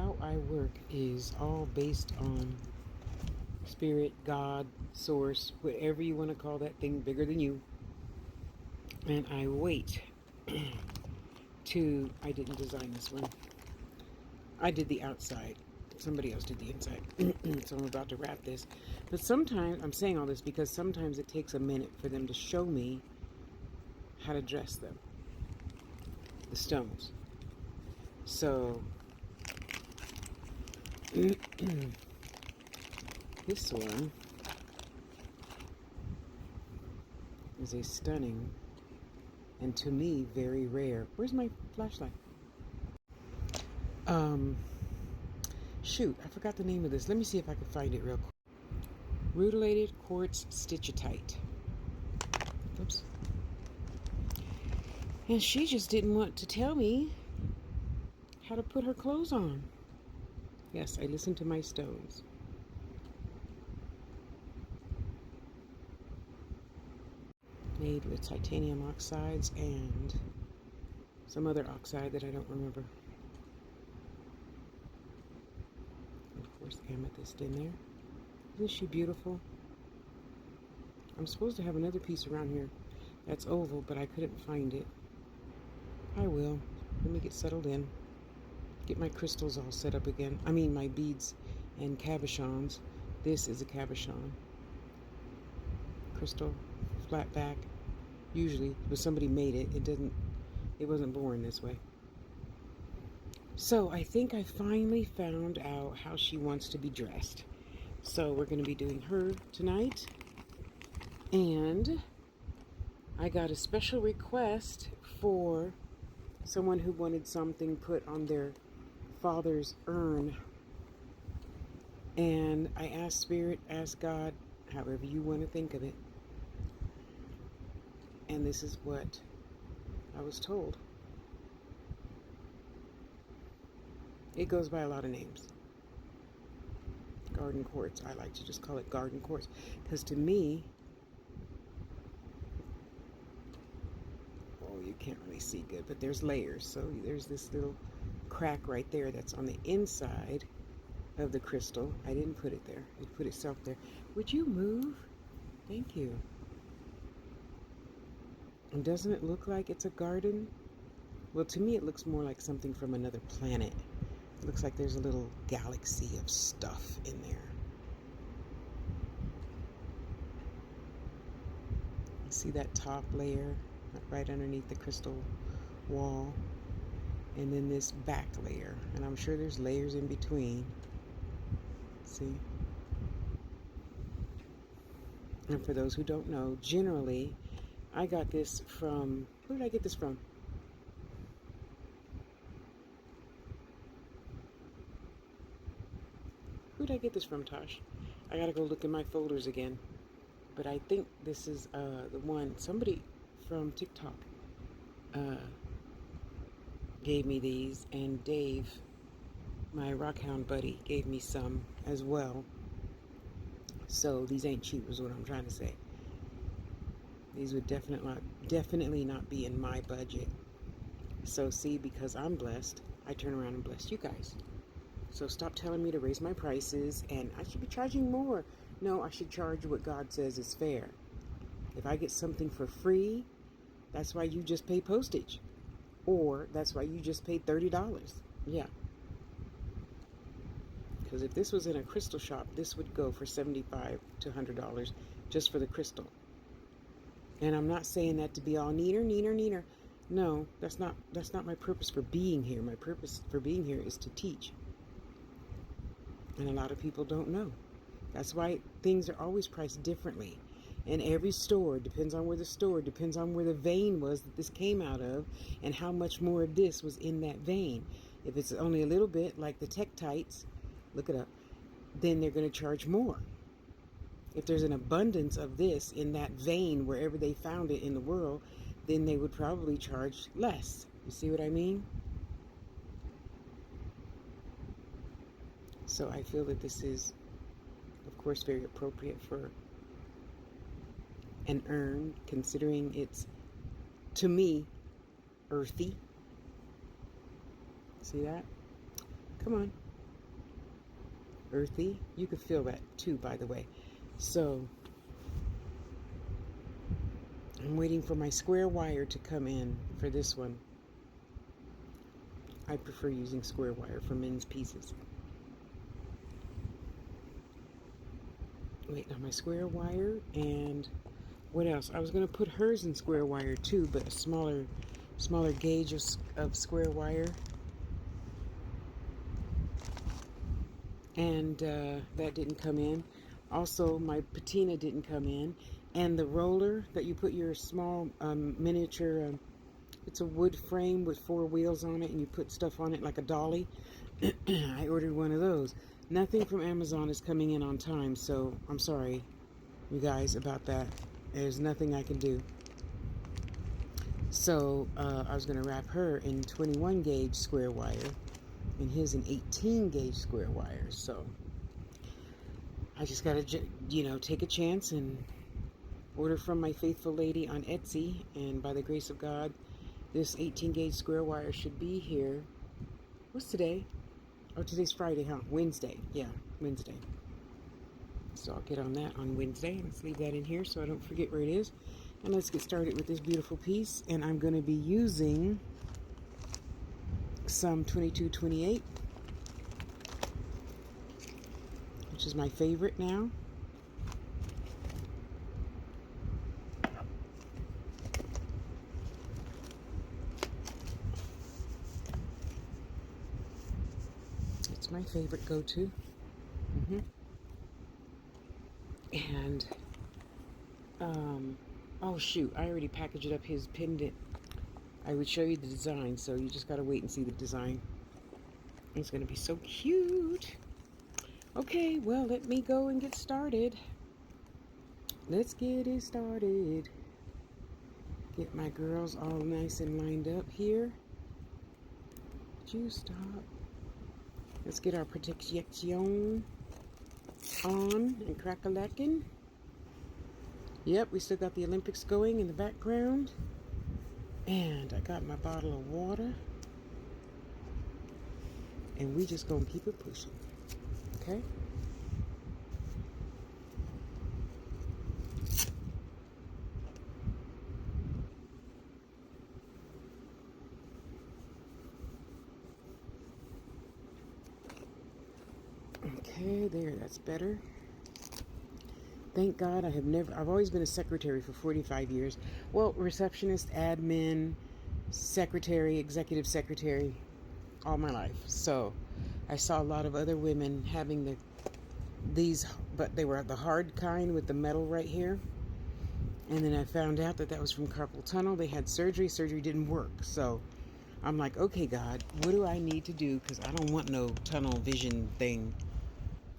how I work is all based on spirit, God, source, whatever you want to call that thing bigger than you. And I wait I didn't design this one. I did the outside. Somebody else did the inside. So I'm about to wrap this. But sometimes, I'm saying all this because sometimes it takes a minute for them to show me how to dress them. The stones. So, this one is a stunning and to me very rare. Where's my flashlight? Shoot, I forgot the name of this. Let me see if I can find it real quick. Rutilated quartz stitchitite. Oops. And she just didn't want to tell me how to put her clothes on. Yes, I listened to my stones. Made with titanium oxides and some other oxide that I don't remember. And of course, amethyst in there. Isn't she beautiful? I'm supposed to have another piece around here that's oval, but I couldn't find it. I will. Let me get settled in. Get my crystals all set up again. I mean, my beads and cabochons. This is a cabochon. Crystal, flat back. Usually, but somebody made it. It wasn't born this way. So I think I finally found out how she wants to be dressed. So we're going to be doing her tonight. And I got a special request for someone who wanted something put on their father's urn. And I asked Spirit, asked God, however you want to think of it. And this is what I was told. It goes by a lot of names. Garden quartz. I like to just call it garden quartz. Because to me, oh, you can't really see good, but there's layers. So there's this little crack right there that's on the inside of the crystal. I didn't put it there. It put itself there. Would you move? Thank you. And doesn't it look like it's a garden? Well, to me, it looks more like something from another planet. It looks like there's a little galaxy of stuff in there. See that top layer right underneath the crystal wall? And then this back layer. And I'm sure there's layers in between. See? And for those who don't know, generally, I got this from... Who did I get this from? Who did I get this from, Tosh? I gotta go look in my folders again. But I think this is the one... Somebody from TikTok gave me these. And Dave, my Rockhound buddy, gave me some as well. So these ain't cheap is what I'm trying to say. These would definitely not be in my budget. So see, because I'm blessed, I turn around and bless you guys. So stop telling me to raise my prices and I should be charging more. No, I should charge what God says is fair. If I get something for free, that's why you just pay postage. Or that's why you just paid $30. Yeah. Because if this was in a crystal shop, this would go for $75 to $100 just for the crystal. And I'm not saying that to be all neater. No, that's not my purpose for being here. My purpose for being here is to teach. And a lot of people don't know. That's why things are always priced differently. And every store, depends on where the vein was that this came out of, and how much more of this was in that vein. If it's only a little bit, like the Tektites, look it up, then they're going to charge more. If there's an abundance of this in that vein, wherever they found it in the world, then they would probably charge less. You see what I mean? So I feel that this is, of course, very appropriate for an urn, considering it's, to me, earthy. See that? Come on. earthy. You could feel that too, by the way. So I'm waiting for my square wire to come in for this one. I prefer using square wire for men's pieces. Wait on my square wire, and what else? I was going to put hers in square wire too, but a smaller gauge of square wire. And that didn't come in. Also, my patina didn't come in. And the roller that you put your small miniature, it's a wood frame with 4 wheels on it, and you put stuff on it like a dolly. I ordered one of those. Nothing from Amazon is coming in on time, so I'm sorry, you guys, about that. There's nothing I can do. So I was going to wrap her in 21 gauge square wire and his in 18 gauge square wire. So I just got to, take a chance and order from my faithful lady on Etsy. And by the grace of God, this 18 gauge square wire should be here. What's today? Oh, today's Friday, huh? Wednesday. Yeah, Wednesday. So I'll get on that on Wednesday. Let's leave that in here so I don't forget where it is. And let's get started with this beautiful piece. And I'm going to be using some 2228, which is my favorite now. It's my favorite go-to. And oh shoot, I already packaged up his pendant. I would show you the design, so you just gotta wait and see the design. It's gonna be so cute. Okay, well, let me go and get started. Let's get it started. Get my girls all nice and lined up here. Would you stop? Let's get our protection on and crack-a-lackin'. Yep, we still got the Olympics going in the background. And I got my bottle of water. And we just gonna keep it pushing. Okay? Okay, there, that's better. Thank God I've always been a secretary for 45 years. Well, receptionist, admin, secretary, executive secretary, all my life. So I saw a lot of other women having these, but they were the hard kind with the metal right here. And then I found out that was from carpal tunnel. They had surgery. Surgery didn't work. So I'm like, okay, God, what do I need to do? Because I don't want no tunnel vision thing.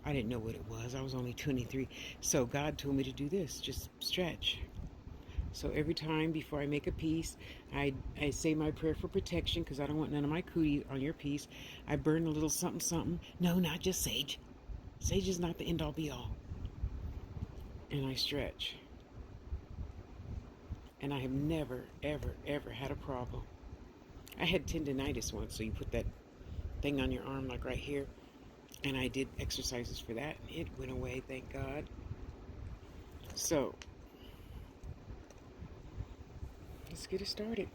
I didn't know what it was. I was only 23. So God told me to do this. Just stretch. So every time before I make a piece, I say my prayer for protection because I don't want none of my cootie on your piece. I burn a little something, something. No, not just sage. Sage is not the end-all be-all. And I stretch. And I have never, ever, ever had a problem. I had tendinitis once, so you put that thing on your arm like right here. And I did exercises for that. It went away, thank God. So, let's get it started.